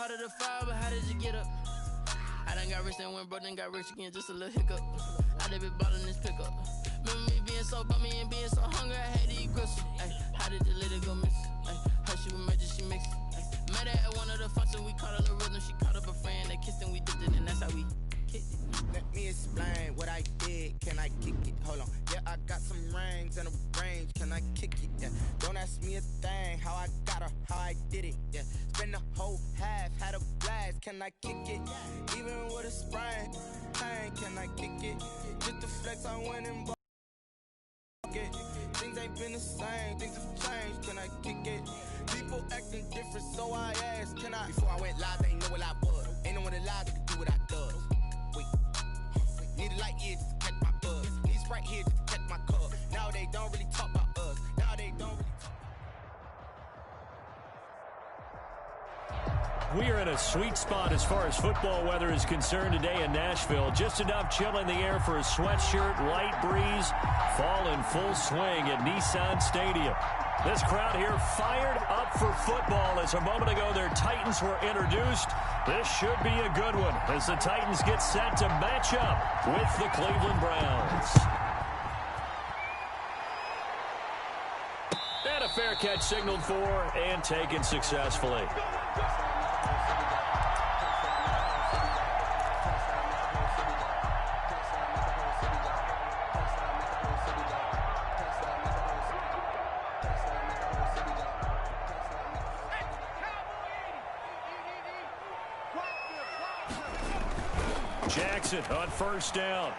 harder to fall, but how did you get up? I done got rich and went broke, then got rich again, just a little hiccup. I done been ballin' this pickup. Remember me being so bummy and being so hungry, I had to eat gristle. Ay, how did the little go miss? Ay, her she was major, she mixed. Met her at one of the functions, we caught a little rhythm. She caught up a friend, they kissed and we dipped it, and that's how we kicked it. Let me explain what I did. Can I kick it? Hold on. Yeah, I got some rings and a range. Can I kick it? Yeah. Don't ask me a thing. How I got her, how I did it. Yeah. Spend the whole half, had a blast. Can I kick it? Even with a sprain, pain. Can I kick it? Just the flex, I went and bought it. Things ain't been the same. Things have changed. Can I kick it? People acting different, so I asked, can I? Before I went live, they ain't know what I was. Ain't no one alive that could do what I does. Wait. Need a light here just to catch my buzz. Need Sprite here just to catch my cup. Now they don't really talk about us. Now they don't really talk. We are in a sweet spot as far as football weather is concerned today in Nashville. Just enough chill in the air for a sweatshirt, light breeze, fall in full swing at Nissan Stadium. This crowd here fired up for football as a moment ago their Titans were introduced. This should be a good one as the Titans get set to match up with the Cleveland Browns. And a fair catch signaled for and taken successfully. Jackson on first down.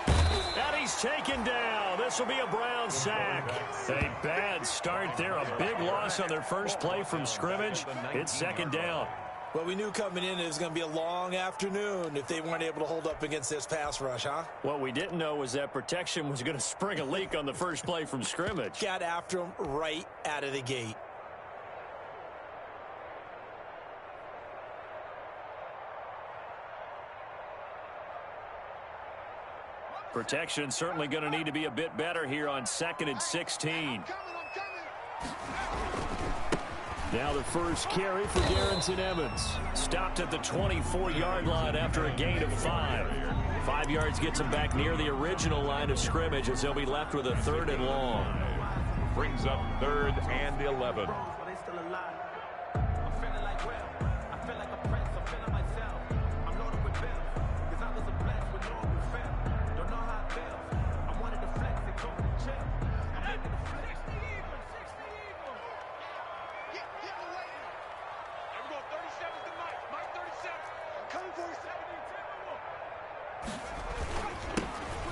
And he's taken down. This will be a Brown sack. A bad start there. A big loss on their first play from scrimmage. It's second down. Well, we knew coming in it was going to be a long afternoon if they weren't able to hold up against this pass rush, huh? What we didn't know was that protection was going to spring a leak on the first play from scrimmage. Got after him right out of the gate. Protection certainly going to need to be a bit better here on 2nd and 16. Now the first carry for Darrington Evans. Stopped at the 24-yard line after a gain of 5. 5 yards gets him back near the original line of scrimmage as they'll be left with a 3rd and long. Brings up 3rd and 11.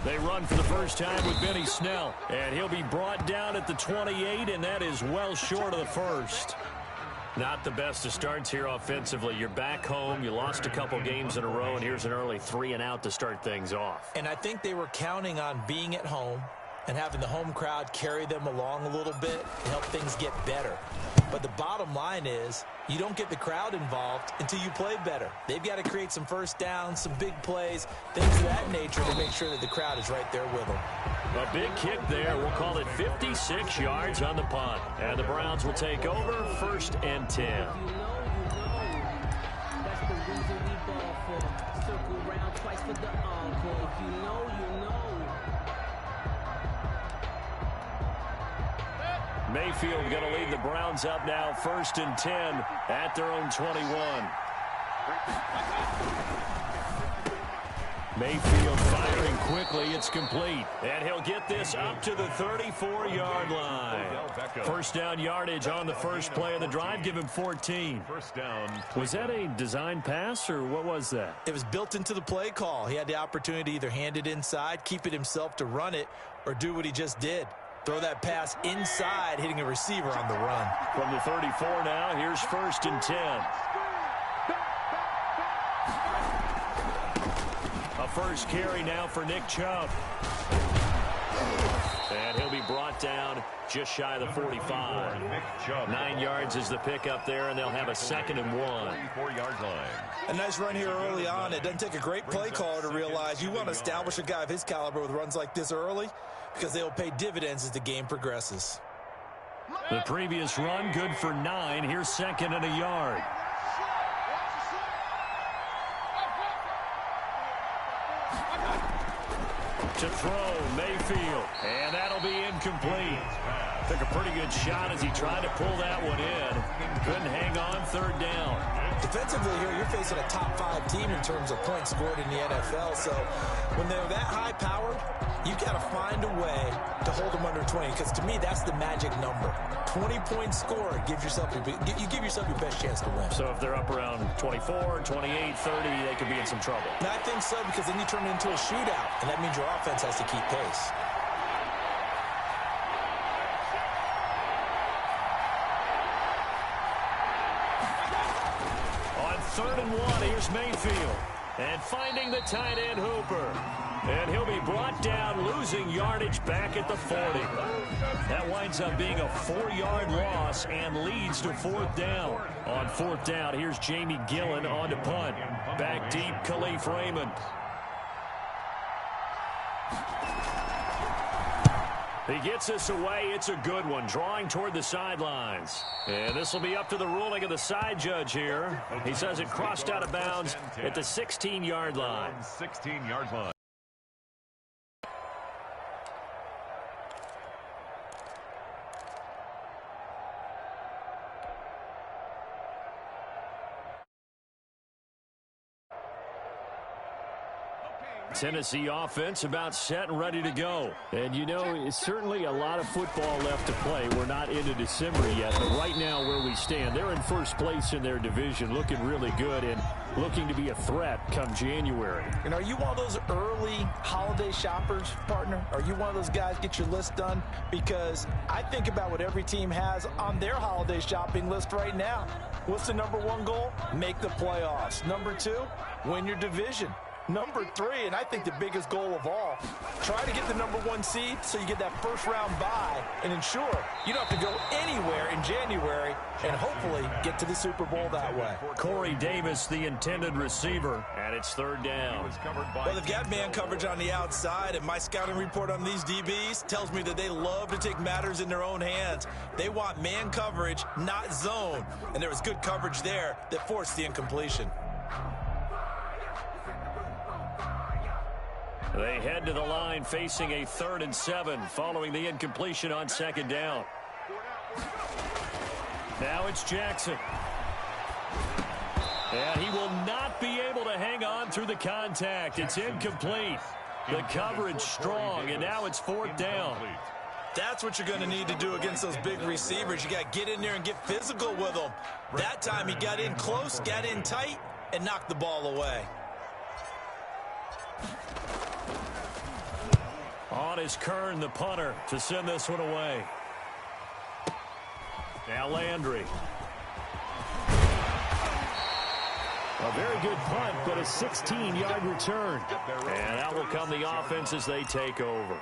They run for the first time with Benny Snell, and he'll be brought down at the 28, and that is well short of the first. Not the best of starts here offensively. You're back home. You lost a couple games in a row, and here's an early 3-and-out to start things off. And I think they were counting on being at home and having the home crowd carry them along a little bit to help things get better. But the bottom line is you don't get the crowd involved until you play better. They've got to create some first downs, some big plays, things of that nature to make sure that the crowd is right there with them. A big kick there. We'll call it 56 yards on the punt. And the Browns will take over 1st and 10. That's the reason we ball for. Circle round twice for the encore. If you know, you know. Mayfield going to lead the Browns up now 1st and 10 at their own 21. Mayfield firing quickly. It's complete. And he'll get this up to the 34-yard line. First down yardage on the first play of the drive. Give him 14. First down. Was that a design pass or what was that? It was built into the play call. He had the opportunity to either hand it inside, keep it himself to run it, or do what he just did. Throw that pass inside, hitting a receiver on the run. From the 34 now, here's 1st and 10. A first carry now for Nick Chubb. And he'll be brought down just shy of the 45. 9 yards is the pickup there, and they'll have a 2nd and 1. 34-yard line. A nice run here early on. It doesn't take a great play caller to realize you want to establish a guy of his caliber with runs like this early, because they will pay dividends as the game progresses. The previous run good for 9. Here's 2nd and a yard. To throw, Mayfield. And that'll be incomplete. Took a pretty good shot as he tried to pull that one in. Couldn't hang on, third down. Defensively here, you're facing a top-5 team in terms of points scored in the NFL. So when they're that high-powered, you've got to find a way to hold them under 20. Because to me, that's the magic number. 20 points scored gives yourself you give yourself your best chance to win. So if they're up around 24, 28, 30, they could be in some trouble. And I think so, because then you turn it into a shootout, and that means your offense has to keep pace. On 3rd and 1, here's Mayfield. And finding the tight end Hooper. And he'll be brought down, losing yardage back at the 40. That winds up being a 4-yard loss and leads to 4th down. On 4th down, here's Jamie Gillen on to punt. Back deep, Khalif Raymond. He gets this away. It's a good one, drawing toward the sidelines. And this will be up to the ruling of the side judge here. He says it crossed out of bounds at the 16-yard line. 16-yard line. Tennessee offense about set and ready to go. And, you know, it's certainly a lot of football left to play. We're not into December yet, but right now where we stand, they're in first place in their division, looking really good and looking to be a threat come January. And are you one of those early holiday shoppers, partner? Are you one of those guys get your list done? Because I think about what every team has on their holiday shopping list right now. What's the #1 goal? Make the playoffs. #2, win your division. #3, and I think the biggest goal of all, try to get the #1 seed so you get that first-round bye and ensure you don't have to go anywhere in January and hopefully get to the Super Bowl that way. Corey Davis, the intended receiver, and it's 3rd down. Well, they've got man coverage on the outside, and my scouting report on these DBs tells me that they love to take matters in their own hands. They want man coverage, not zone, and there was good coverage there that forced the incompletion. They head to the line facing a 3rd and 7 following the incompletion on 2nd down. Now it's Jackson. And he will not be able to hang on through the contact. It's incomplete. The coverage strong, and now it's 4th down. That's what you're going to need to do against those big receivers. You got to get in there and get physical with them. That time he got in close, got in tight, and knocked the ball away. On is Kern, the punter, to send this one away. Now Landry. A very good punt, but a 16-yard return. And out will come the offense as they take over.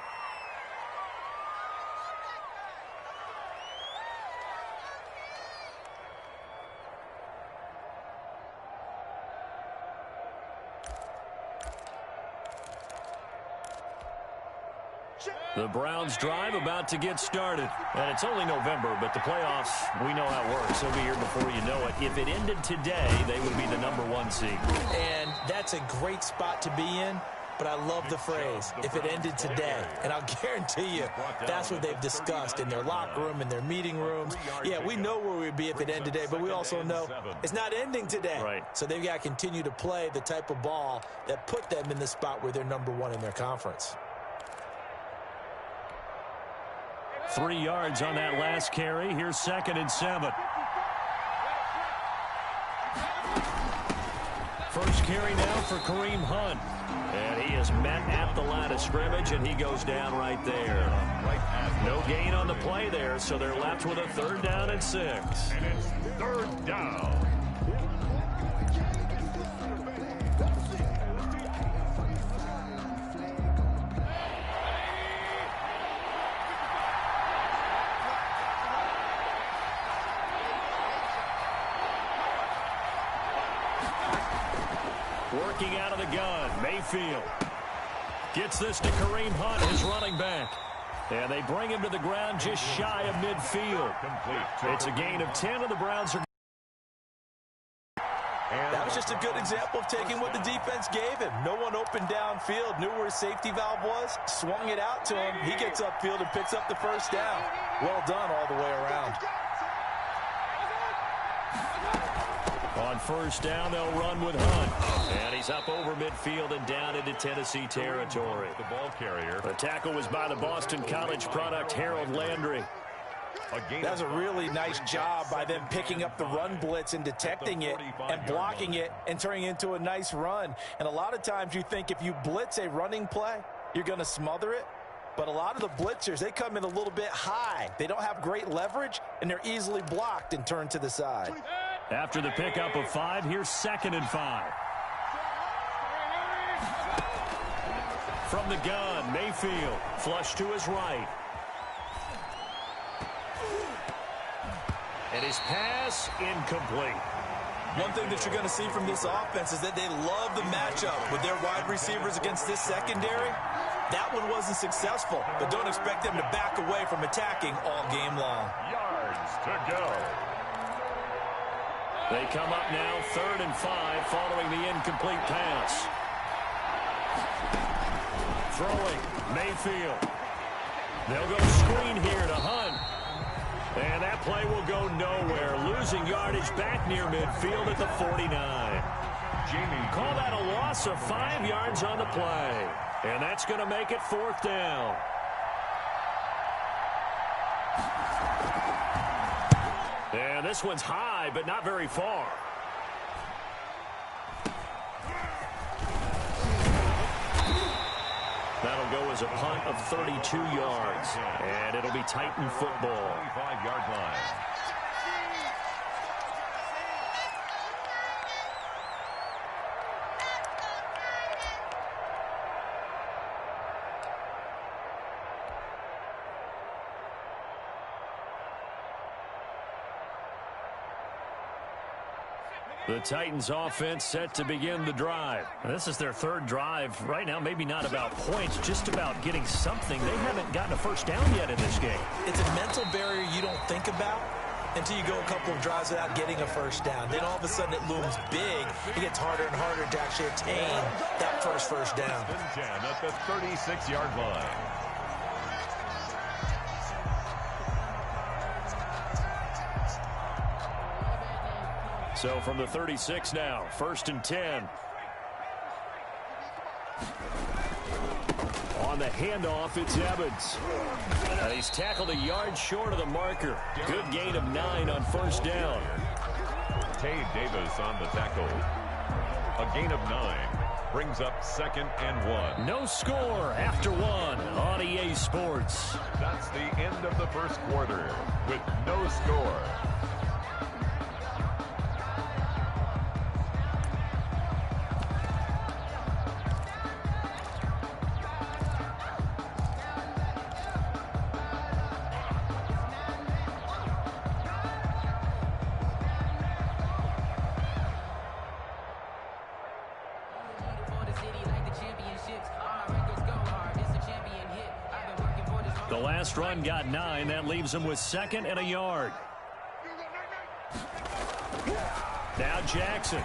The Browns drive about to get started. And it's only November, but the playoffs, we know how it works. They'll be here before you know it. If it ended today, they would be the #1 seed. And that's a great spot to be in, but I love the phrase, if it ended today. And I'll guarantee you, that's what they've discussed in their locker room, in their meeting rooms. Yeah, we know where we'd be if it ended today, but we also know it's not ending today. Right. So they've got to continue to play the type of ball that put them in the spot where they're #1 in their conference. 3 yards on that last carry. Here's 2nd and 7. First carry now for Kareem Hunt. And he is met at the line of scrimmage, and he goes down right there. No gain on the play there, so they're left with a 3rd down and 6. And it's 3rd down. Working out of the gun, Mayfield gets this to Kareem Hunt, his running back. And they bring him to the ground just shy of midfield. It's a gain of 10, and the Browns are... That was just a good example of taking what the defense gave him. No one open downfield, knew where his safety valve was, swung it out to him. He gets upfield and picks up the first down. Well done all the way around. On first down, they'll run with Hunt. And he's up over midfield and down into Tennessee territory. The ball carrier. The tackle was by the Boston College product, Harold Landry. That was a really nice job by them picking up the run blitz and detecting it and blocking it and turning it into a nice run. And a lot of times you think if you blitz a running play, you're going to smother it. But a lot of the blitzers, they come in a little bit high. They don't have great leverage, and they're easily blocked and turned to the side. After the pickup of 5, here's 2nd and 5. From the gun, Mayfield, flush to his right. And his pass incomplete. One thing that you're going to see from this offense is that they love the matchup with their wide receivers against this secondary. That one wasn't successful, but don't expect them to back away from attacking all game long. Yards to go. They come up now 3rd and 5 following the incomplete pass. Throwing, Mayfield. They'll go screen here to Hunt. And that play will go nowhere. Losing yardage back near midfield at the 49. Call that a loss of 5 yards on the play. And that's going to make it 4th down. And this one's high, but not very far. That'll go as a punt of 32 yards. And it'll be Titan football. 25-yard line. The Titans offense set to begin the drive. This is their 3rd drive. Right now, maybe not about points, just about getting something. They haven't gotten a first down yet in this game. It's a mental barrier you don't think about until you go a couple of drives without getting a first down. Then all of a sudden it looms big. It gets harder and harder to actually attain that first down. 10 at the 36-yard line. So from the 36 now, 1st and 10. On the handoff, it's Evans. And he's tackled a yard short of the marker. Good gain of 9 on first down. Tay Davis on the tackle. A gain of 9 brings up 2nd and 1. No score after 1 on EA Sports. That's the end of the first quarter with no score. The last run got 9. That leaves him with 2nd and a yard. Now Jackson.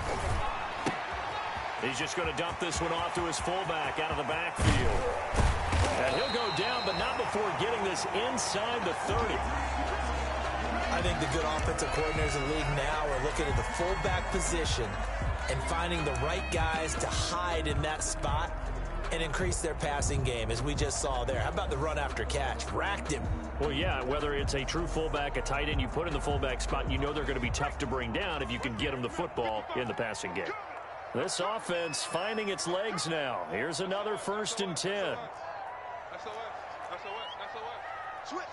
He's just going to dump this one off to his fullback out of the backfield. And he'll go down, but not before getting this inside the 30. I think the good offensive coordinators in the league now are looking at the fullback position and finding the right guys to hide in that spot and increase their passing game, as we just saw there. How about the run after catch? Racked him. Well, yeah, whether it's a true fullback, a tight end, you put in the fullback spot, you know they're going to be tough to bring down if you can get them the football in the passing game. This offense finding its legs now. Here's another 1st and 10. Switch.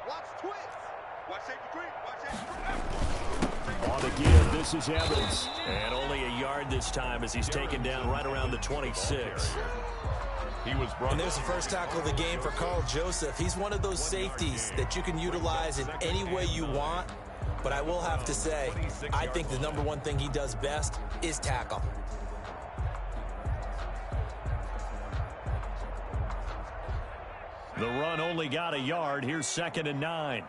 Watch twist. On the give, this is Evans. And only a yard this time as he's taken down right around the 26. He was brought. And there's the first tackle of the game for Carl Joseph. He's one of those safeties that you can utilize in any way you want. But I will have to say, I think the number one thing he does best is tackle. The run only got a yard. Here's 2nd and 9.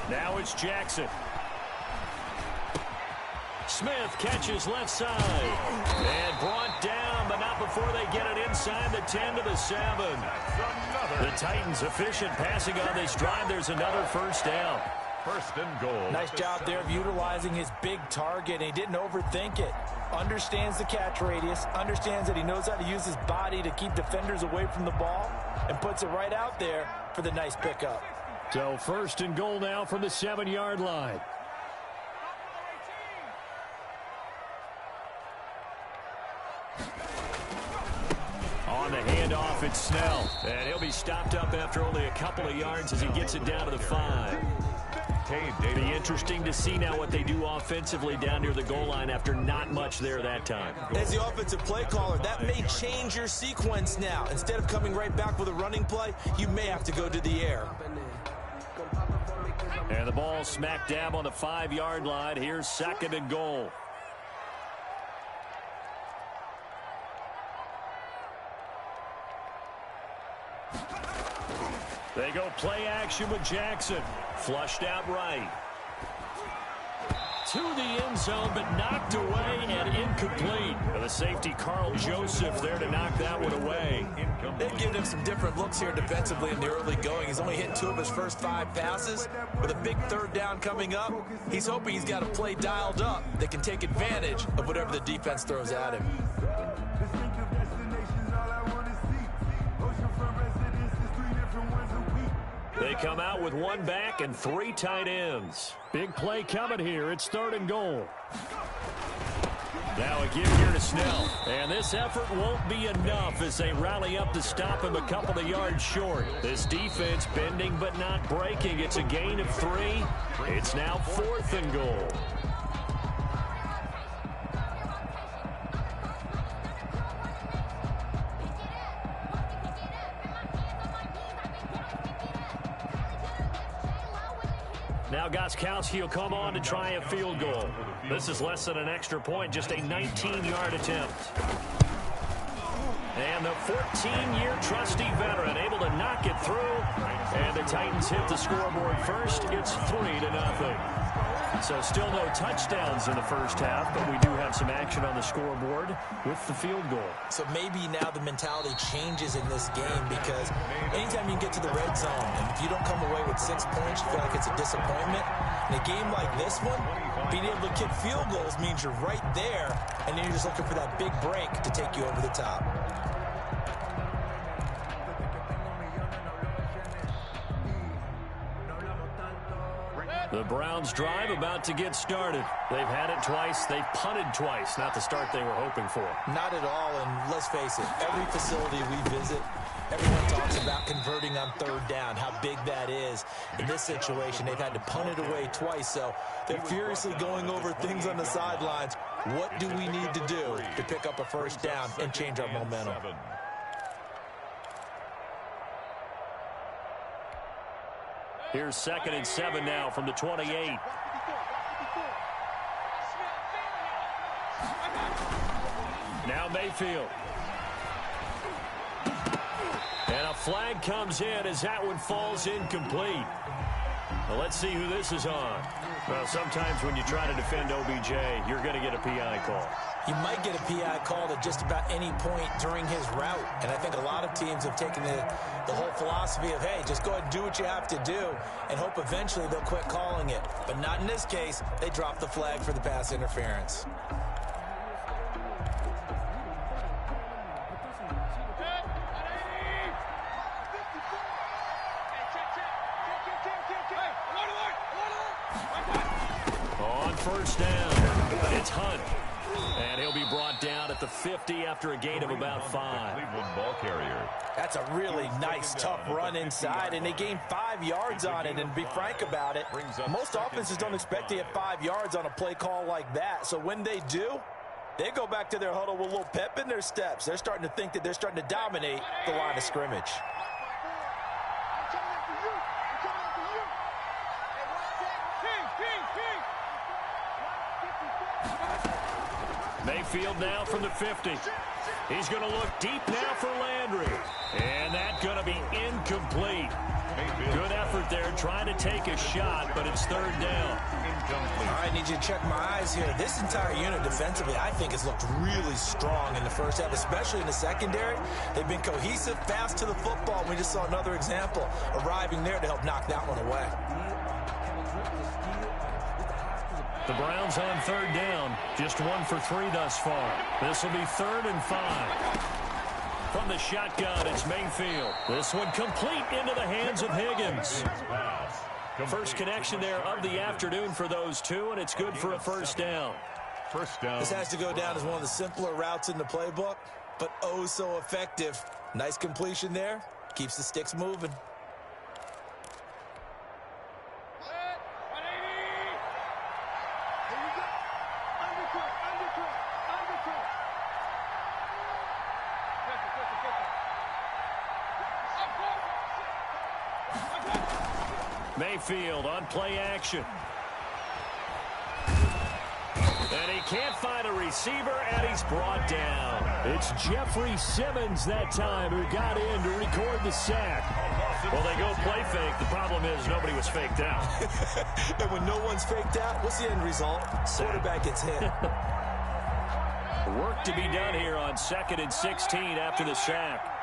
Now it's Jackson. Smith catches left side. And brought down, but not before they get it inside the 10 to the 7. The Titans efficient passing on this drive. There's another first down. 1st and goal. Nice job there of utilizing his big target. He didn't overthink it. Understands the catch radius. Understands that he knows how to use his body to keep defenders away from the ball. And puts it right out there for the nice pickup. So 1st and goal now from the 7-yard line. On the handoff, it's Snell. And he'll be stopped up after only a couple of yards as he gets it down to the 5. Be interesting to see now what they do offensively down near the goal line after not much there that time. As the offensive play caller, that may change your sequence now. Instead of coming right back with a running play, you may have to go to the air. And the ball smack dab on the 5-yard line. Here's 2nd and goal. They go play action with Jackson. Flushed out right. To the end zone, but knocked away and incomplete. And the safety, Carl Joseph, there to knock that one away. They've given him some different looks here defensively in the early going. He's only hit 2 of his first 5 passes. With a big 3rd down coming up, he's hoping he's got a play dialed up that can take advantage of whatever the defense throws at him. They come out with 1 back and 3 tight ends. Big play coming here. It's 3rd and goal. Now a give here to Snell. And this effort won't be enough as they rally up to stop him a couple of yards short. This defense bending but not breaking. It's a gain of 3. It's now 4th and goal. Now Gostkowski will come on to try a field goal. This is less than an extra point, just a 19-yard attempt. And the 14-year trusty veteran able to knock it through. And the Titans hit the scoreboard first. It's 3-0. So still no touchdowns in the first half, but we do have some action on the scoreboard with the field goal. So maybe now the mentality changes in this game because anytime you get to the red zone, and if you don't come away with 6 points, you feel like it's a disappointment. In a game like this one, being able to kick field goals means you're right there, and then you're just looking for that big break to take you over the top. The Browns drive about to get started. They've had it twice. They've punted twice. Not the start they were hoping for. Not at all, and let's face it, every facility we visit, everyone talks about converting on 3rd down, how big that is. In this situation, they've had to punt it away twice, so they're furiously going over things on the sidelines. What do we need to do to pick up a 1st down and change our momentum? Here's 2nd and 7 now from the 28. Now Mayfield. And a flag comes in as that one falls incomplete. Well, let's see who this is on. Well, sometimes when you try to defend OBJ, you're going to get a PI call. You might get a PI called at just about any point during his route. And I think a lot of teams have taken the whole philosophy of, hey, just go ahead and do what you have to do and hope eventually they'll quit calling it. But not in this case. They dropped the flag for the pass interference. On 1st down, it's Hunt. And he'll be brought down at the 50 after a gain of about 5. Cleveland ball carrier. That's a really nice, tough run inside, and they gained 5 yards on it. And to be frank about it, most offenses don't expect to get 5 yards on a play call like that. So when they do, they go back to their huddle with a little pep in their steps. They're starting to think that they're starting to dominate the line of scrimmage. Mayfield now from the 50. He's going to look deep now for Landry. And that's going to be incomplete. Good effort there trying to take a shot, but it's third down. All right, I need you to check my eyes here. This entire unit defensively, I think, has looked really strong in the first half, especially in the secondary. They've been cohesive, fast to the football. We just saw another example arriving there to help knock that one away. The Browns on third down, just 1 for 3 thus far. This will be 3rd and 5. From the shotgun, it's Mayfield. This one complete into the hands of Higgins. First connection there of the afternoon for those two, and it's good for a first down. First down. This has to go down as one of the simpler routes in the playbook, but oh so effective. Nice completion there. Keeps the sticks moving. Mayfield on play action. And he can't find a receiver, and he's brought down. It's Jeffrey Simmons that time who got in to record the sack. Well, they go play fake. The problem is nobody was faked out. And when no one's faked out, what's the end result? Quarterback gets hit. Work to be done here on 2nd and 16 after the sack.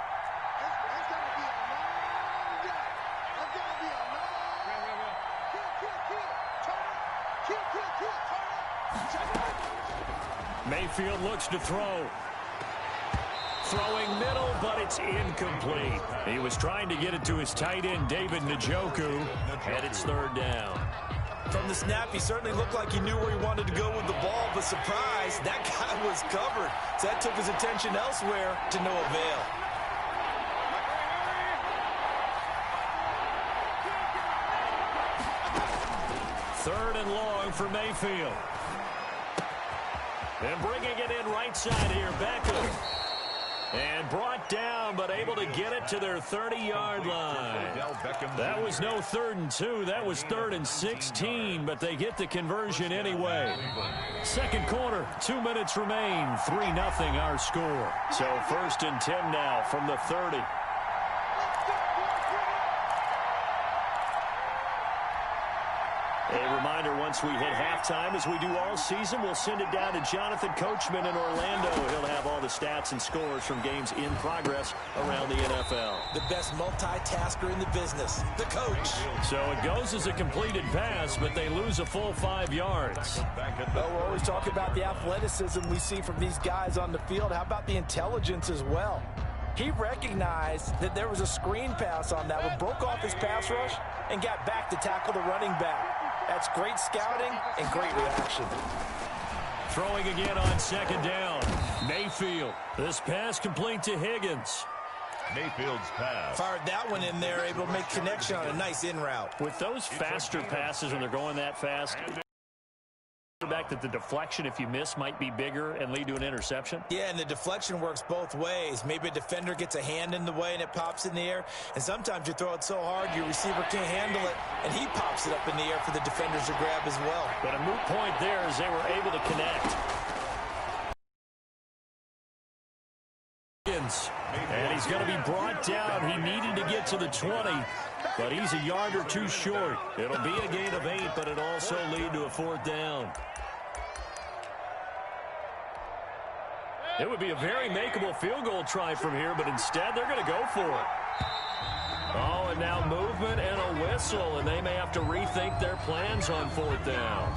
Mayfield looks to throw. Throwing middle, but it's incomplete. He was trying to get it to his tight end, David Njoku, and it's 3rd down. From the snap, he certainly looked like he knew where he wanted to go with the ball, but surprise, that guy was covered. So that took his attention elsewhere to no avail. Third and long for Mayfield. And bringing it in right side here, Beckham. And brought down, but able to get it to their 30-yard line. That was no 3rd and 2. That was 3rd and 16, but they get the conversion anyway. Second quarter, 2 minutes remain. 3-0 our score. So 1st and 10 now from the 30. A reminder, once we hit halftime, as we do all season, we'll send it down to Jonathan Coachman in Orlando. He'll have all the stats and scores from games in progress around the NFL. The best multitasker in the business, the coach. So it goes as a completed pass, but they lose a full 5 yards. Well, we're always talking about the athleticism we see from these guys on the field. How about the intelligence as well? He recognized that there was a screen pass on that one, broke off his pass rush, and got back to tackle the running back. That's great scouting and great reaction. Throwing again on 2nd down. Mayfield. This pass complete to Higgins. Mayfield's pass. Fired that one in there, able to make connection on a nice in route. With those faster passes when they're going that fast, back that the deflection, if you miss, might be bigger and lead to an interception. Yeah, and the deflection works both ways. Maybe a defender gets a hand in the way and it pops in the air, and sometimes you throw it so hard your receiver can't handle it, and he pops it up in the air for the defenders to grab as well. But a moot point there as they were able to connect. And he's going to be brought down. He needed to get to the 20, but he's a yard or 2 short. It'll be a gain of 8, but it'll also lead to a 4th down. It would be a very makeable field goal try from here, but instead they're going to go for it. Oh, and now movement and a whistle, and they may have to rethink their plans on 4th down.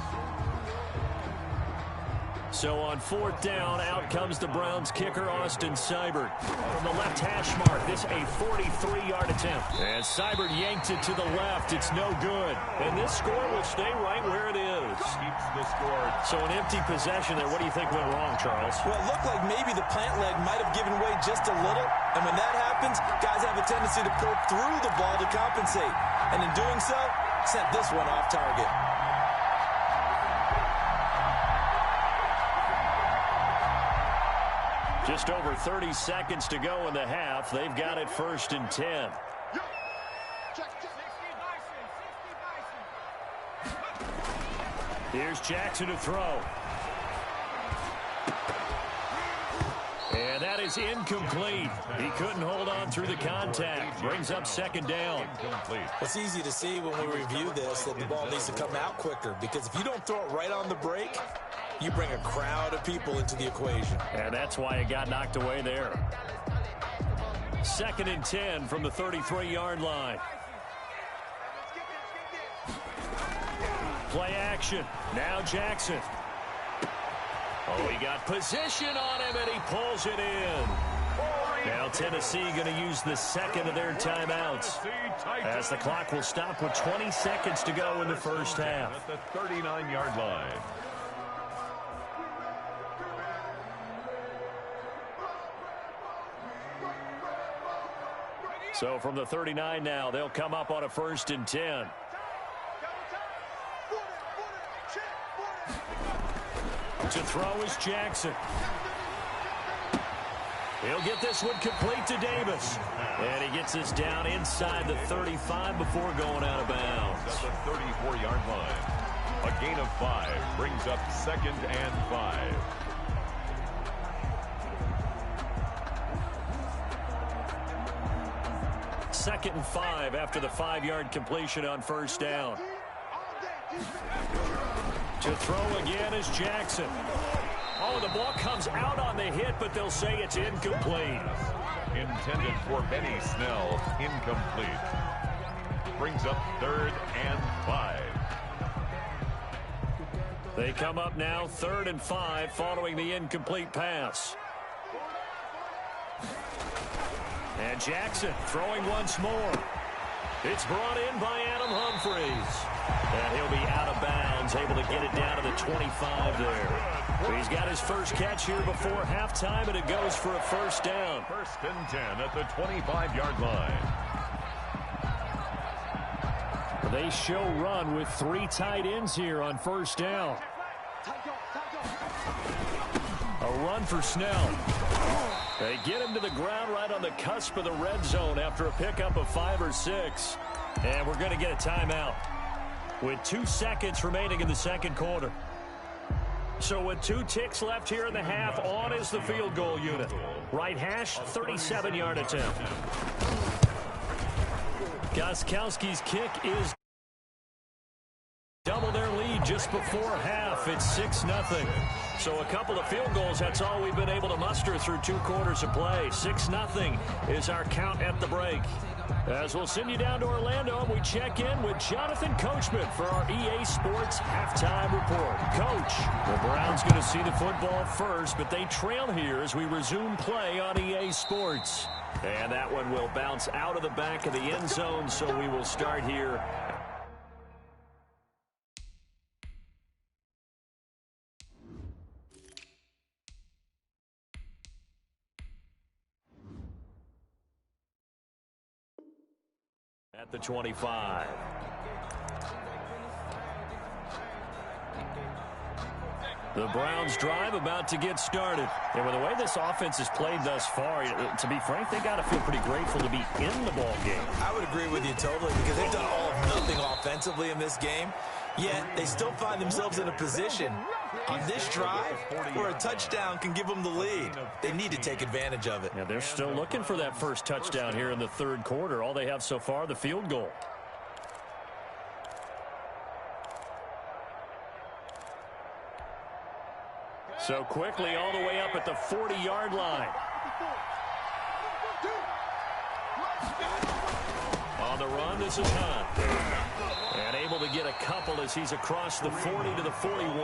So on 4th down, out comes the Browns kicker, Austin Seibert. From the left hash mark, this a 43-yard attempt. And Seibert yanked it to the left. It's no good. And this score will stay right where it is. Keeps the score. So an empty possession there. What do you think went wrong, Charles? Well, it looked like maybe the plant leg might have given way just a little. And when that happens, guys have a tendency to pull through the ball to compensate. And in doing so, sent this one off target. Just over 30 seconds to go in the half. They've got it 1st and 10. Here's Jackson to throw. And that is incomplete. He couldn't hold on through the contact. Brings up second down. It's easy to see when we review this that the ball needs to come out quicker, because if you don't throw it right on the break, you bring a crowd of people into the equation. And that's why it got knocked away there. 2nd and 10 from the 33-yard line. Play action. Now Jackson. Oh, he got position on him, and he pulls it in. Now Tennessee going to use the second of their timeouts, as the clock will stop with 20 seconds to go in the first half. At the 39-yard line. So from the 39 now, they'll come up on a 1st and 10. To throw is Jackson. He'll get this one complete to Davis. And he gets this down inside the 35 before going out of bounds. At the 34-yard line. A gain of 5 brings up 2nd and 5. Second and 5 after the 5-yard completion on 1st down. To throw again is Jackson. Oh, the ball comes out on the hit, but they'll say it's incomplete. Intended for Benny Snell, incomplete. Brings up 3rd and 5. They come up now 3rd and 5 following the incomplete pass. And Jackson throwing once more. It's brought in by Adam Humphries. And he'll be out of bounds, able to get it down to the 25 there. He's got his first catch here before halftime, and it goes for a 1st down. 1st and 10 at the 25-yard line. They show run with 3 tight ends here on 1st down. A run for Snell. They get him to the ground right on the cusp of the red zone after a pickup of 5 or 6. And we're going to get a timeout with 2 seconds remaining in the 2nd quarter. So with 2 ticks left here in the half, on is the field goal unit. Right hash, 37-yard attempt. Gostkowski's kick is double their lead just before half. It's 6-0. So a couple of field goals, that's all we've been able to muster through 2 quarters of play. 6-0 is our count at the break. As we'll send you down to Orlando, we check in with Jonathan Coachman for our EA Sports Halftime Report. Coach, the Browns going to see the football first, but they trail here as we resume play on EA Sports. And that one will bounce out of the back of the end zone, so we will start here. At the 25. The Browns drive about to get started. And with the way this offense has played thus far, to be frank, they got to feel pretty grateful to be in the ball game. I would agree with you totally, because they've done all of nothing offensively in this game, yet they still find themselves in a position on this drive where a touchdown can give them the lead. They need to take advantage of it. Yeah, they're still looking for that first touchdown here in the 3rd quarter. All they have so far, the field goal. So quickly all the way up at the 40-yard line. On the run, this is Hunt. And able to get a couple as he's across the 40 to the 41.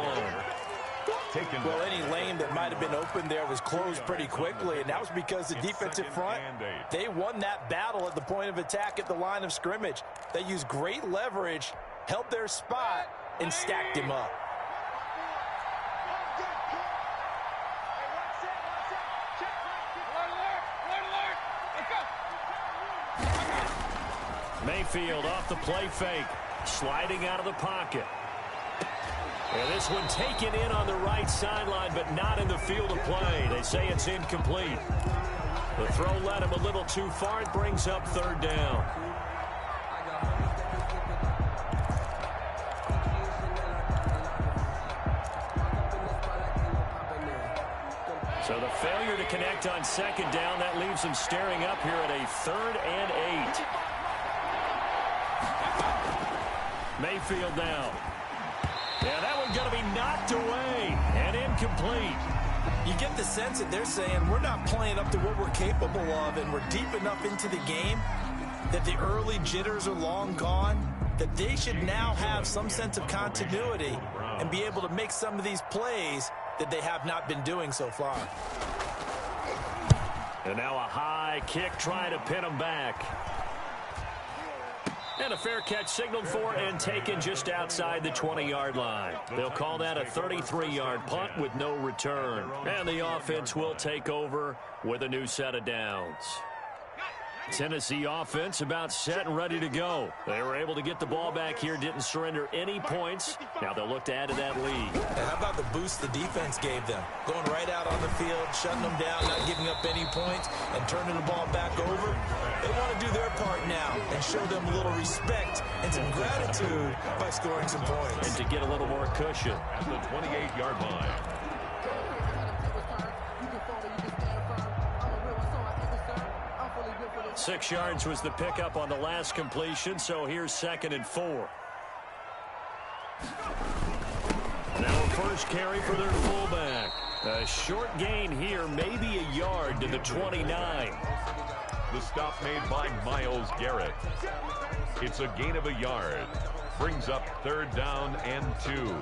Well, any lane that might have been open there was closed pretty quickly, and that was because the defensive front, they won that battle at the point of attack at the line of scrimmage. They used great leverage, held their spot, and stacked him up. Mayfield off the play fake, sliding out of the pocket. And this one taken in on the right sideline, but not in the field of play. They say it's incomplete. The throw led him a little too far. It brings up 3rd down. So the failure to connect on second down, that leaves them staring up here at a 3rd and 8. Mayfield now. Yeah, that one's going to be knocked away and incomplete. You get the sense that they're saying we're not playing up to what we're capable of, and we're deep enough into the game that the early jitters are long gone, that they should now have some sense of continuity and be able to make some of these plays that they have not been doing so far. And now a high kick trying to pin them back. And a fair catch signaled for and taken just outside the 20-yard line. They'll call that a 33-yard punt with no return. And the offense will take over with a new set of downs. Tennessee offense about set and ready to go. They were able to get the ball back here, didn't surrender any points. Now they'll look to add to that lead. And how about the boost the defense gave them? Going right out on the field, shutting them down, not giving up any points, and turning the ball back over. They want to do their part now and show them a little respect and some gratitude by scoring some points. And to get a little more cushion. At the 28-yard line. 6 yards was the pickup on the last completion, so here's 2nd and 4. Now a first carry for their fullback. A short gain here, maybe a yard to the 29. The stop made by Myles Garrett. It's a gain of a yard. Brings up 3rd down and 2.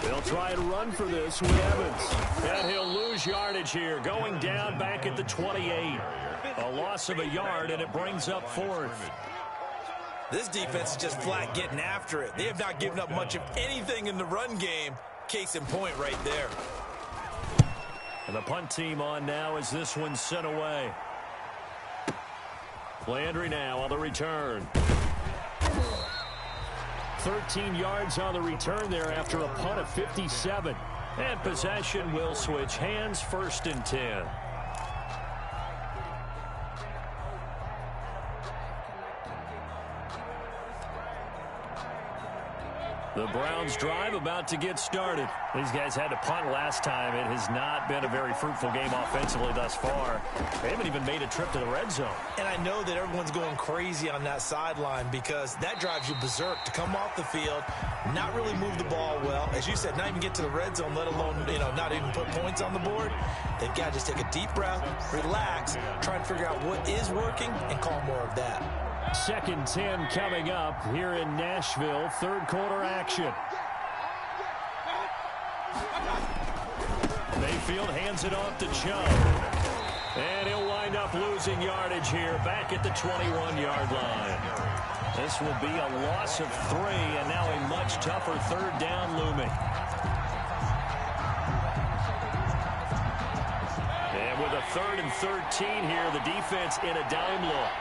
They'll try and run for this with Evans. And he'll lose yardage here, going down back at the 28. A loss of a yard, and it brings up 4th. This defense is just flat getting after it. They have not given up much of anything in the run game. Case in point right there. And the punt team on now as this one's sent away. Landry now on the return. 13 yards on the return there after a punt of 57. And possession will switch hands, 1st and 10. The Browns drive about to get started. These guys had to punt last time. It has not been a very fruitful game offensively thus far. They haven't even made a trip to the red zone. And I know that everyone's going crazy on that sideline because that drives you berserk to come off the field, not really move the ball well. As you said, not even get to the red zone, let alone, not even put points on the board. They've got to just take a deep breath, relax, try and figure out what is working and call more of that. 2nd 10 coming up here in Nashville. 3rd quarter action. Mayfield hands it off to Chubb. And he'll wind up losing yardage here back at the 21-yard line. This will be a loss of 3 and now a much tougher 3rd down looming. And with a 3rd and 13 here, the defense in a dime look.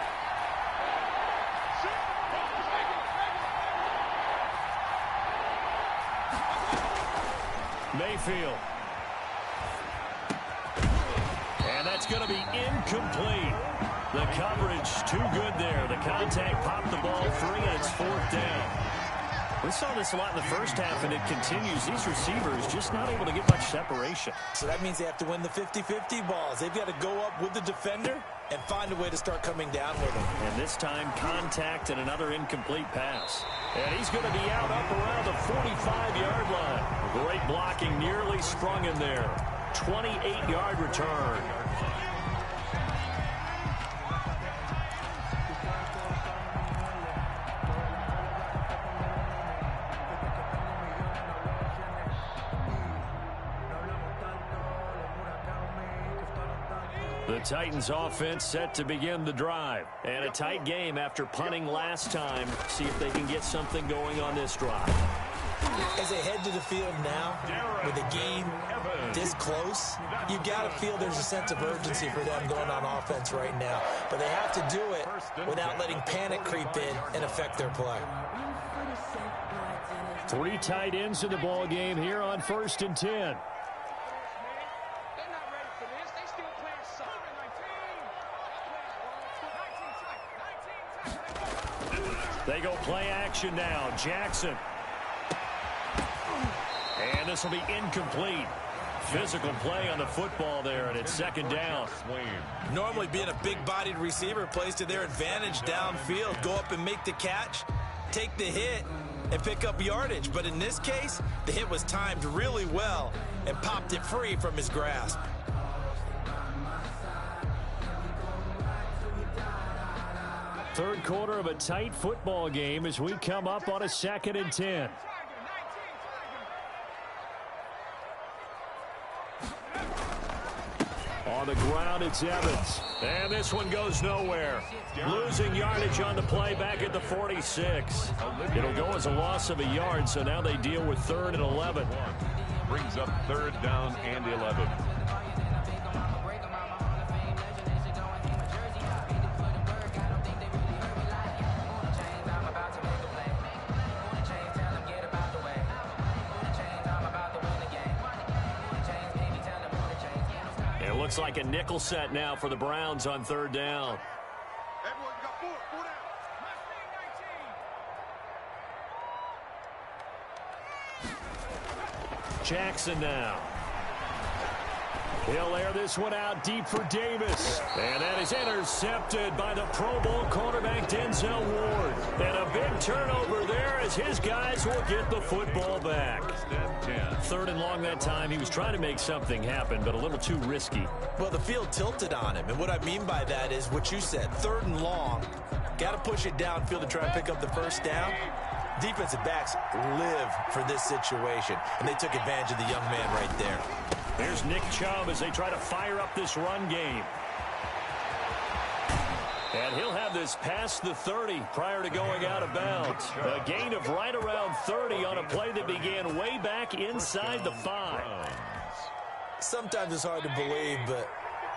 Mayfield. And that's going to be incomplete. The coverage too good there. The contact popped the ball free, and it's 4th down. We saw this a lot in the first half, and it continues. These receivers just not able to get much separation. So that means they have to win the 50-50 balls. They've got to go up with the defender and find a way to start coming down with him. And this time, contact and another incomplete pass. And he's going to be out up around the 45-yard line. Great blocking, nearly sprung him there. 28-yard return. The Titans offense set to begin the drive. And a tight game after punting last time. See if they can get something going on this drive. As they head to the field now, with the game this close, you've got to feel there's a sense of urgency for them going on offense right now. But they have to do it without letting panic creep in and affect their play. 3 tight ends in the ball game here on 1st and 10. They go play action now. Jackson. And this will be incomplete. Physical play on the football there, and it's second down. Normally being a big-bodied receiver plays to their advantage downfield. Go up and make the catch, take the hit, and pick up yardage. But in this case, the hit was timed really well and popped it free from his grasp. Third quarter of a tight football game as we come up on a 2nd and 10. On the ground, it's Evans. And this one goes nowhere. Losing yardage on the play back at the 46. It'll go as a loss of a yard, so now they deal with 3rd and 11. Brings up 3rd down and 11. Looks like a nickel set now for the Browns on 3rd down. Jackson now. He'll air this one out deep for Davis. And that is intercepted by the Pro Bowl cornerback Denzel Ward. And a big turnover there as his guys will get the football back. 3rd and long that time. He was trying to make something happen, but a little too risky. Well, the field tilted on him. And what I mean by that is what you said. 3rd and long. Got to push it downfield to try and pick up the first down. Defensive backs live for this situation. And they took advantage of the young man right there. Here's Nick Chubb as they try to fire up this run game. And he'll have this past the 30 prior to going out of bounds. A gain of right around 30 on a play that began way back inside the 5. Sometimes it's hard to believe, but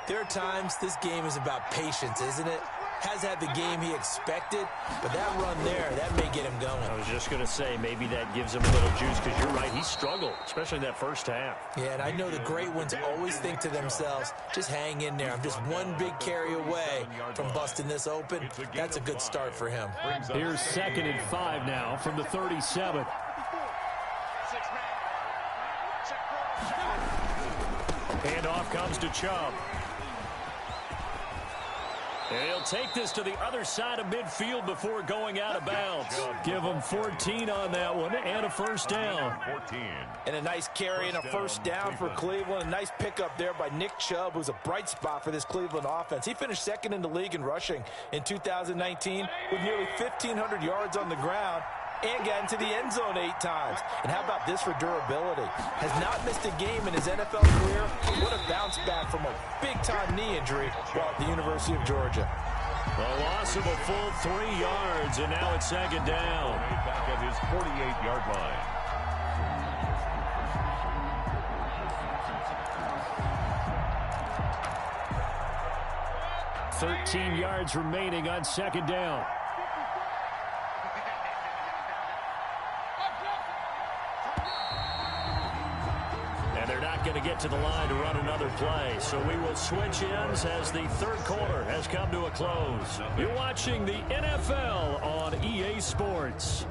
there are times this game is about patience, isn't it? Has had the game he expected, but that run there, that may get him going. I was just going to say, maybe that gives him a little juice, because you're right, he struggled, especially in that first half. Yeah, and I know the great ones always think to themselves, just hang in there. I'm just one big carry away from busting this open. That's a good start for him. Here's 2nd and 5 now from the 37. Handoff comes to Chubb. And he'll take this to the other side of midfield before going out of bounds. Give him 14 on that one and a first down. And a nice carry and a first down for Cleveland. A nice pickup there by Nick Chubb, who's a bright spot for this Cleveland offense. He finished 2nd in the league in rushing in 2019 with nearly 1,500 yards on the ground and got into the end zone 8 times. And how about this for durability? Has not missed a game in his NFL career. What a bounce back from a big-time knee injury while at the University of Georgia. A loss of a full 3 yards, and now it's 2nd down. Back at his 48-yard line. 13 yards remaining on 2nd down. Going to get to the line to run another play, so we will switch ends as the 3rd quarter has come to a close. You're watching the NFL on EA Sports.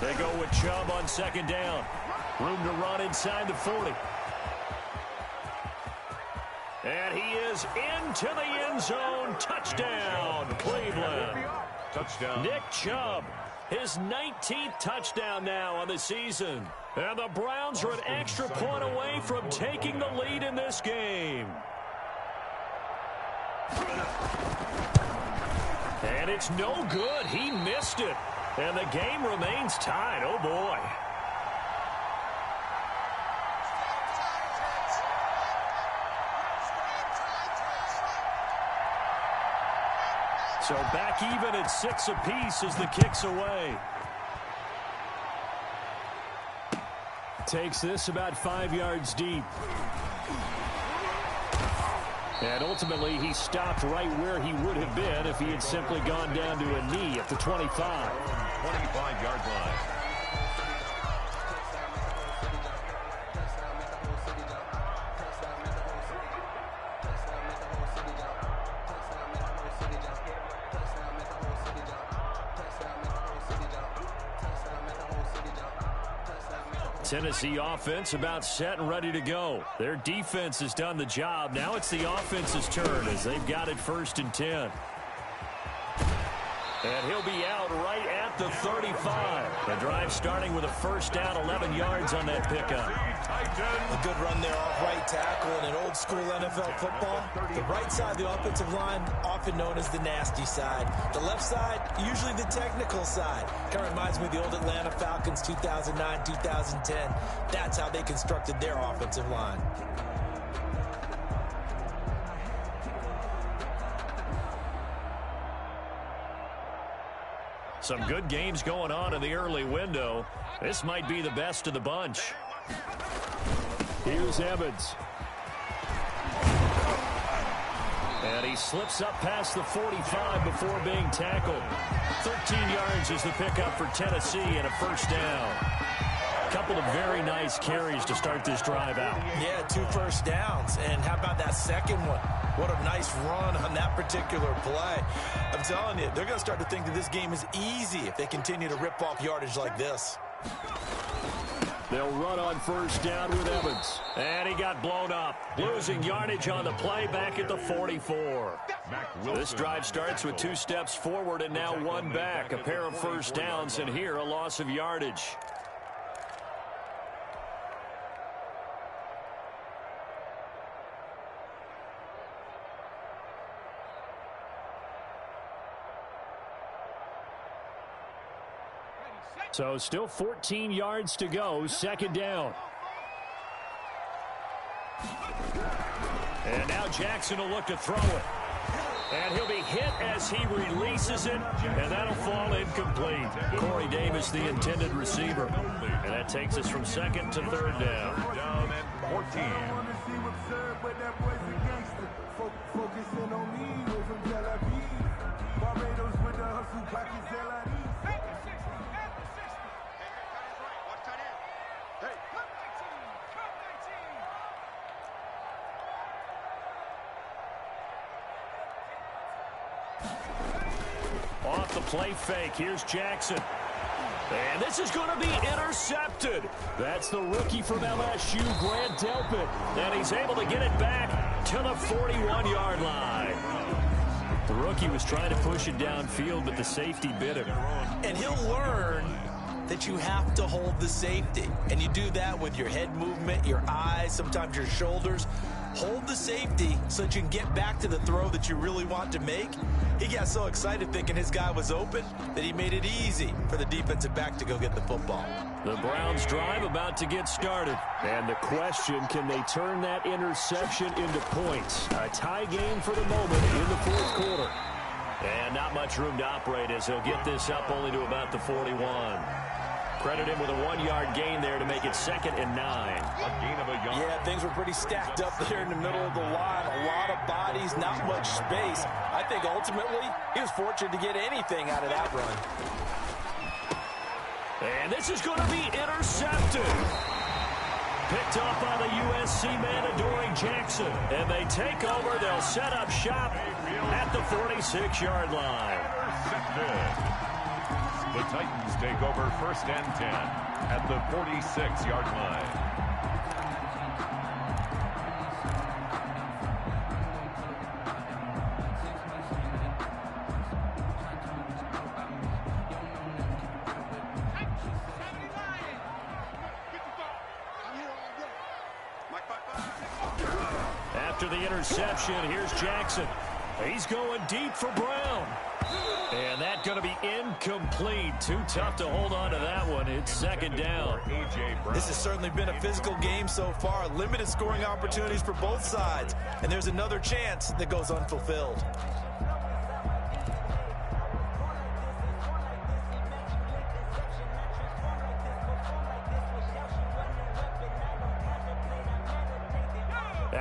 They go with Chubb on 2nd down. Room to run inside the 40. And he is into the end zone. Touchdown, Cleveland. Touchdown. Nick Chubb, his 19th touchdown now on the season. And the Browns are an extra point away from taking the lead in this game. And it's no good. He missed it. And the game remains tied. Oh, boy. So back even at 6 apiece as the kick's away. takes this about 5 yards deep. And ultimately, he stopped right where he would have been if he had simply gone down to a knee at the 25. 25-yard line. Tennessee offense about set and ready to go. Their defense has done the job. Now it's the offense's turn as they've got it 1st and 10. And he'll be out right at the 35. The drive starting with a 1st down, 11 yards on that pickup. A good run there off right tackle in an old school NFL football. The right side of the offensive line, often known as the nasty side. The left side, usually the technical side. Kind of reminds me of the old Atlanta Falcons 2009, 2010. That's how they constructed their offensive line. Some good games going on in the early window. This might be the best of the bunch. Here's Evans. And he slips up past the 45 before being tackled. 13 yards is the pickup for Tennessee and a 1st down. A couple of very nice carries to start this drive out. Yeah, 2 first downs. And how about that second one? What a nice run on that particular play. I'm telling you, they're going to start to think that this game is easy if they continue to rip off yardage like this. They'll run on 1st down with Evans. And he got blown up. Losing yardage on the play back at the 44. This drive starts with 2 steps forward and now 1 back. A pair of 1st downs, and here a loss of yardage. So still 14 yards to go, 2nd down. And now Jackson will look to throw it. And he'll be hit as he releases it, and that'll fall incomplete. Corey Davis, the intended receiver. And that takes us from 2nd to 3rd down. Down at 14. Focusing on me, we're from Tel Aviv. Barbados with the hustle, pockets LID. Off the play fake, here's Jackson. And this is going to be intercepted. That's the rookie from LSU, Grant Delpit. And he's able to get it back to the 41-yard line. The rookie was trying to push it downfield, but the safety bit him. And he'll learn that you have to hold the safety. And you do that with your head movement, your eyes, sometimes your shoulders. Hold the safety so that you can get back to the throw that you really want to make. He got so excited thinking his guy was open that he made it easy for the defensive back to go get the football. The Browns drive about to get started. And the question, can they turn that interception into points? A tie game for the moment in the 4th quarter. And not much room to operate as he'll get this up only to about the 41. Credit him with a 1-yard gain there to make it 2nd and 9. A gain of a yard. Yeah, things were pretty stacked up there in the middle of the line. A lot of bodies, not much space. I think ultimately he was fortunate to get anything out of that run. And this is going to be intercepted. Picked up by the USC man, Adoree Jackson. And they take over. They'll set up shop at the 46-yard line. Intercepted. The Titans take over 1st and 10 at the 46-yard line. After the interception, here's Jackson. He's going deep for Brown. And that's going to be incomplete. Too tough to hold on to that one. It's 2nd down. This has certainly been a physical game so far. Limited scoring opportunities for both sides. And there's another chance that goes unfulfilled.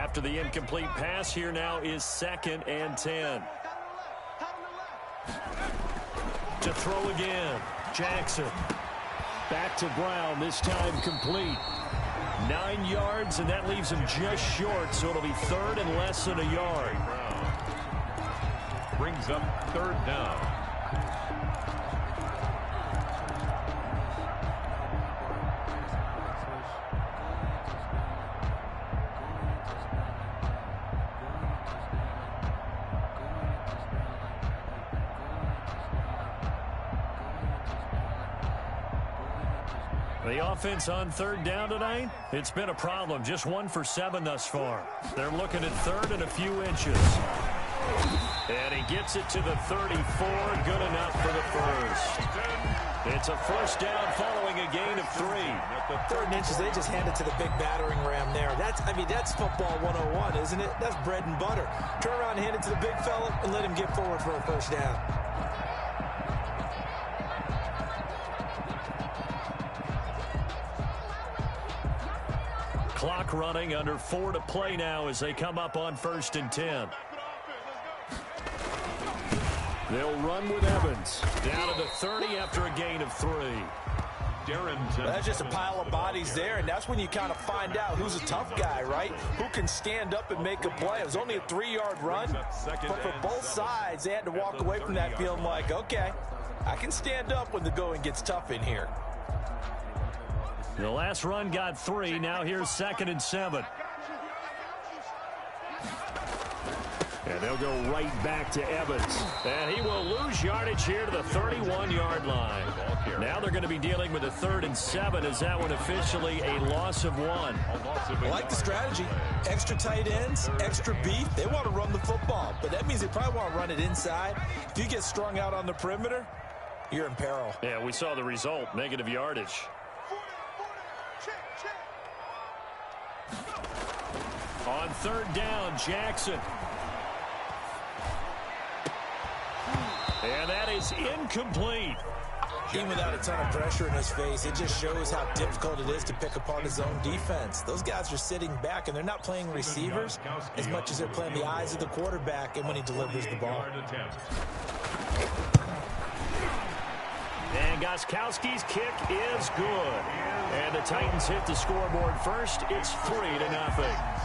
After the incomplete pass, here now is 2nd and 10. To throw again, Jackson. Back to Brown, this time complete. 9 yards, and that leaves him just short, so it'll be 3rd and less than a yard. Brings up 3rd down. The offense on 3rd down tonight, it's been a problem. Just 1 for 7 thus far. They're looking at 3rd and a few inches. And he gets it to the 34. Good enough for the first. It's a 1st down following a gain of 3. 3rd and inches, they just hand it to the big battering ram there. That's football 101, isn't it? That's bread and butter. Turn around and hand it to the big fella and let him get forward for a 1st down. Clock running, under 4 to play now as they come up on 1st and 10. They'll run with Evans. Down to the 30 after a gain of 3. That's just a pile of bodies there, and that's when you kind of find out who's a tough guy, right? Who can stand up and make a play. It was only a 3-yard run, but for both sides, they had to walk away from that feeling like, okay, I can stand up when the going gets tough in here. The last run got 3. Now here's 2nd and 7. And they'll go right back to Evans. And he will lose yardage here to the 31-yard line. Now they're going to be dealing with a 3rd and 7. Is that one officially a loss of 1? I like the strategy. Extra tight ends, extra beef. They want to run the football, but that means they probably want to run it inside. If you get strung out on the perimeter, you're in peril. Yeah, we saw the result, negative yardage. On 3rd down, Jackson. And that is incomplete. Even without a ton of pressure in his face, it just shows how difficult it is to pick apart his own defense. Those guys are sitting back, and they're not playing receivers as much as they're playing the eyes of the quarterback and when he delivers the ball. And Gostkowski's kick is good. And the Titans hit the scoreboard first. It's 3-0.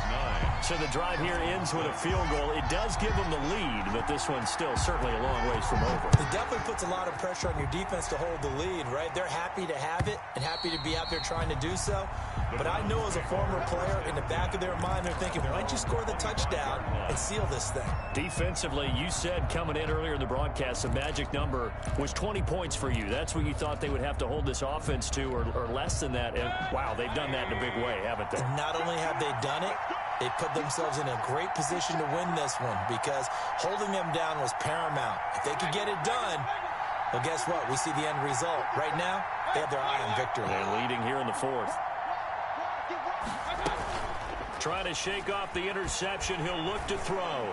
So the drive here ends with a field goal. It does give them the lead, but this one's still certainly a long ways from over. It definitely puts a lot of pressure on your defense to hold the lead, right? They're happy to have it and happy to be out there trying to do so. But I know as a former player, in the back of their mind, they're thinking, why don't you score the touchdown and seal this thing? Defensively, you said coming in earlier in the broadcast, the magic number was 20 points for you. That's what you thought they would have to hold this offense to, or less than that. And, wow, they've done that in a big way, haven't they? And not only have they done it, they put themselves in a great position to win this one because holding them down was paramount. If they could get it done, well, guess what? We see the end result. Right now, they have their eye on victory. They're leading here in the 4th. Trying to shake off the interception. He'll look to throw.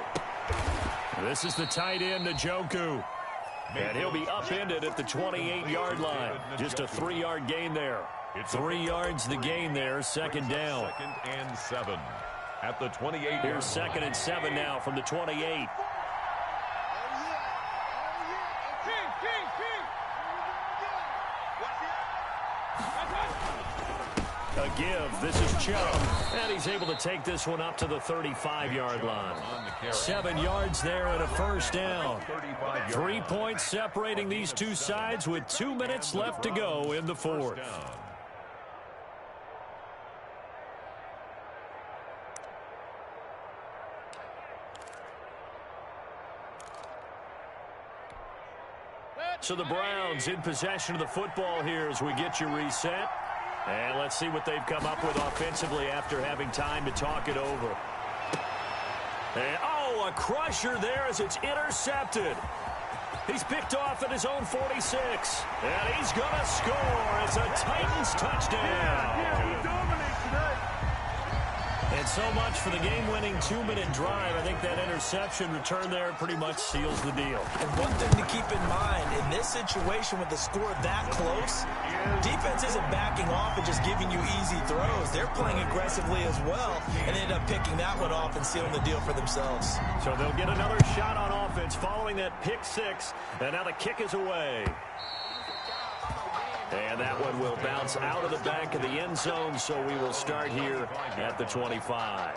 This is the tight end, Njoku. And he'll be upended at the 28-yard line. Just a 3-yard gain there. 3 yards the gain there, 2nd down. 2nd and 7 at the 28. Here's 2nd and 7 now from the 28. A give. This is Chubb. And he's able to take this one up to the 35-yard line. 7 yards there and a 1st down. 3 points separating these two sides with 2 minutes left to go in the 4th. So the Browns in possession of the football here as we get you reset. And let's see what they've come up with offensively after having time to talk it over. And, oh, a crusher there as it's intercepted. He's picked off at his own 46. And he's going to score. It's a Titans touchdown. Yeah, he dominates tonight. And so much for the game-winning 2-minute drive. I think that interception return there pretty much seals the deal. And one thing to keep in mind, in this situation with the score that close, defense isn't backing off and just giving you easy throws. They're playing aggressively as well, and they end up picking that one off and sealing the deal for themselves. So they'll get another shot on offense following that pick six, and now the kick is away. And that one will bounce out of the back of the end zone, so we will start here at the 25.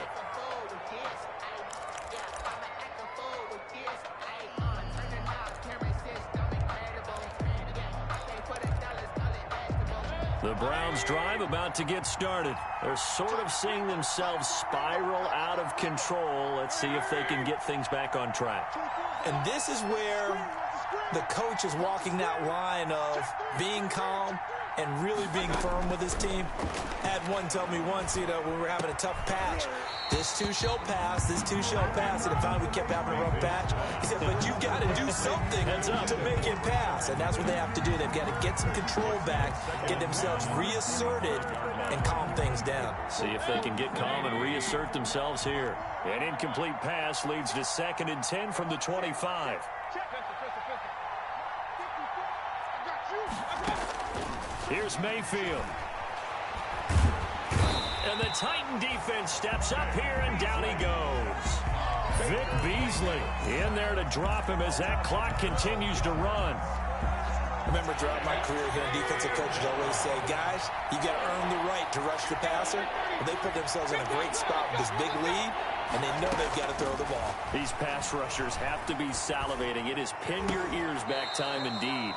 The Browns drive about to get started. They're sort of seeing themselves spiral out of control. Let's see if they can get things back on track. And this is where the coach is walking that line of being calm and really being firm with his team. Had one tell me once, when we were having a tough patch, this too shall pass, this too shall pass. And if we kept having a rough patch, he said, but you've got to do something to make it pass. And that's what they have to do. They've got to get some control back, get themselves reasserted, and calm things down. See if they can get calm and reassert themselves here. An incomplete pass leads to 2nd and 10 from the 25. Here's Mayfield. And the Titan defense steps up here, and down he goes. Vic Beasley in there to drop him as that clock continues to run. I remember throughout my career here, defensive coaches always say, guys, you got to earn the right to rush the passer. But they put themselves in a great spot with this big lead, and they know they've got to throw the ball. These pass rushers have to be salivating. It is pin your ears back time indeed.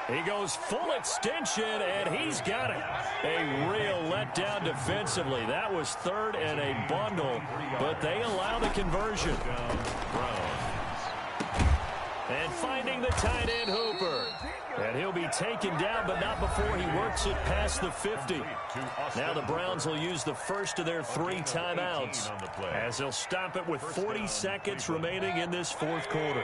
He goes full extension, and he's got it. A real letdown defensively. That was 3rd and a bundle, but they allow the conversion. And finding the tight end Hooper. And he'll be taken down, but not before he works it past the 50. Now the Browns will use the first of their 3 timeouts as they'll stop it with 40 seconds remaining in this 4th quarter.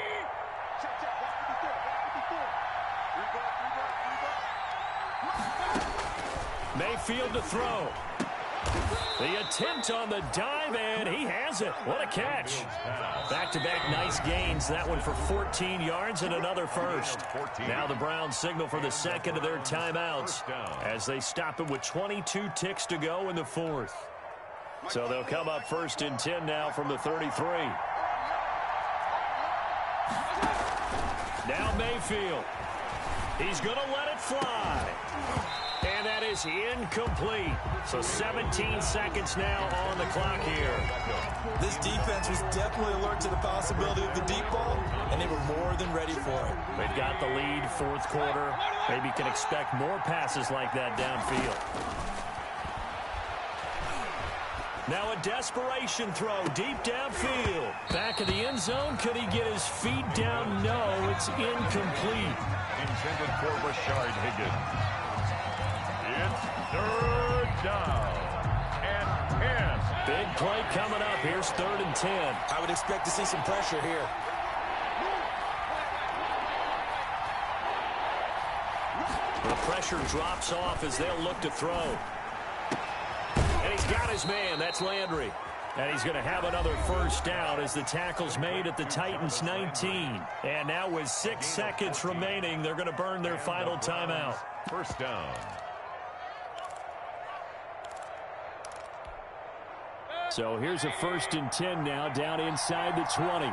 Mayfield to throw. The attempt on the dive, and he has it. What a catch. Back-to-back nice gains. That one for 14 yards and another first. Now the Browns signal for the 2nd of their timeouts as they stop it with 22 ticks to go in the 4th. So they'll come up 1st and 10 now from the 33. Now Mayfield. He's going to let it fly. And that is incomplete. So 17 seconds now on the clock here. This defense was definitely alert to the possibility of the deep ball, and they were more than ready for it. They've got the lead, 4th quarter. Maybe can expect more passes like that downfield. Now a desperation throw deep downfield. Back of the end zone. Could he get his feet down? No, it's incomplete. Intended for Rashard Higgins. It's 3rd down and 10. Big play coming up. Here's 3rd and 10. I would expect to see some pressure here. The pressure drops off as they'll look to throw. And he's got his man. That's Landry. And he's going to have another 1st down as the tackle's made at the Titans' 19. And now with 6 seconds remaining, they're going to burn their final timeout. 1st down. So here's a 1st and 10 now down inside the 20.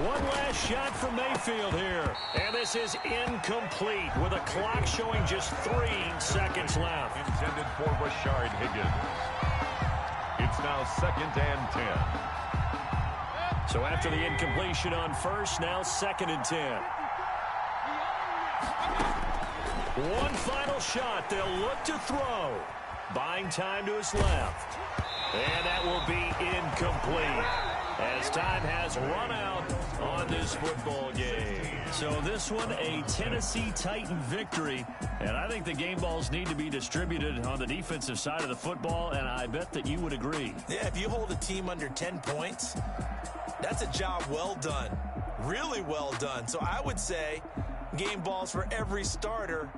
One last shot from Mayfield here. And this is incomplete with a clock showing just 3 seconds left. Intended for Rashard Higgins. It's now 2nd and 10. So after the incompletion on 1st, now 2nd and 10. One final shot. They'll look to throw. Buying time to his left. And that will be incomplete as time has run out on this football game. So this one, a Tennessee Titan victory. And I think the game balls need to be distributed on the defensive side of the football, and I bet that you would agree. Yeah, if you hold a team under 10 points, that's a job well done. Really well done. So I would say game balls for every starter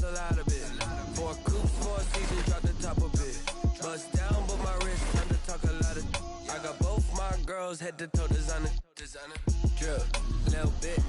a lot of it. 4 coops, 4 seasons, drop the top a bit. Bust down, but my wrist, time to talk a lot of. I got both my girls head to toe designer. Drip, little bit,